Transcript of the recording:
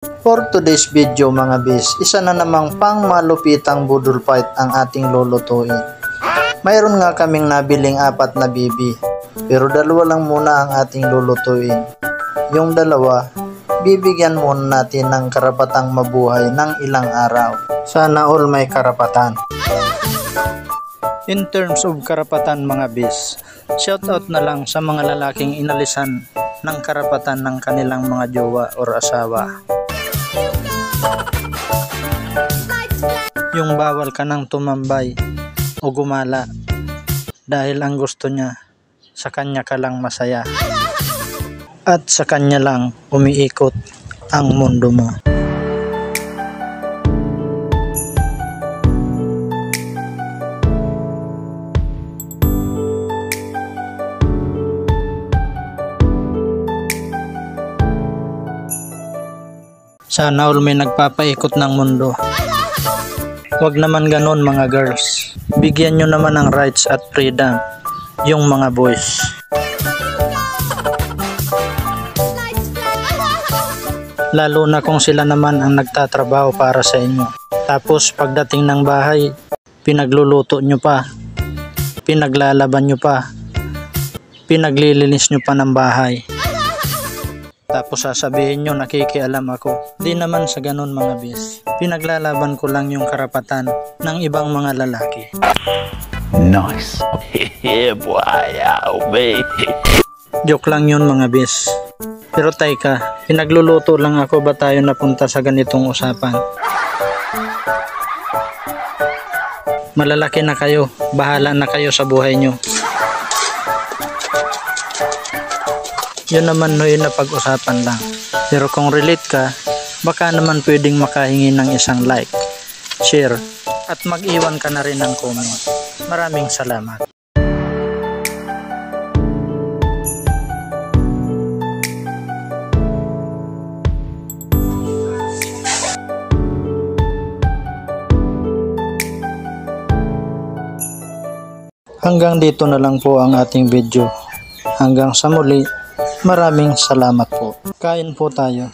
For today's video mga bis, isa na namang pang malupitang budol fight ang ating lulutuin. Mayroon nga kaming nabiling 4 na bibi, pero 2 lang muna ang ating lulutuin. Yung 2, bibigyan muna natin ng karapatang mabuhay ng ilang araw. Sana all may karapatan. In terms of karapatan mga bis, shoutout na lang sa mga lalaking inalisan ng karapatan ng kanilang mga jowa o asawa. Yung bawal ka nang tumambay o gumala dahil ang gusto niya sa kanya ka lang masaya at sa kanya lang umiikot ang mundo mo. Sana all may nagpapaikot ng mundo. Wag naman ganon mga girls. Bigyan nyo naman ng rights at freedom yung mga boys. Lalo na kung sila naman ang nagtatrabaho para sa inyo. Tapos pagdating ng bahay, pinagluluto nyo pa, pinaglalaban nyo pa, pinaglilinis nyo pa ng bahay. Tapos sasabihin nyo nakikialam ako. Di naman sa ganun mga bis. Pinaglalaban ko lang yung karapatan ng ibang mga lalaki. Nice. Yeah boy, Joke lang yun mga bis. Pero teka, pinagluluto lang ako, ba tayo napunta sa ganitong usapan? Malalaki na kayo, bahala na kayo sa buhay nyo. Yun naman no, yun na pag-usapan lang. Pero kung relate ka, baka naman pwedeng makahingi ng isang like, share, at mag-iwan ka na rin ng comment. Maraming salamat. Hanggang dito na lang po ang ating video. Hanggang sa muli. Maraming salamat po. Kain po tayo.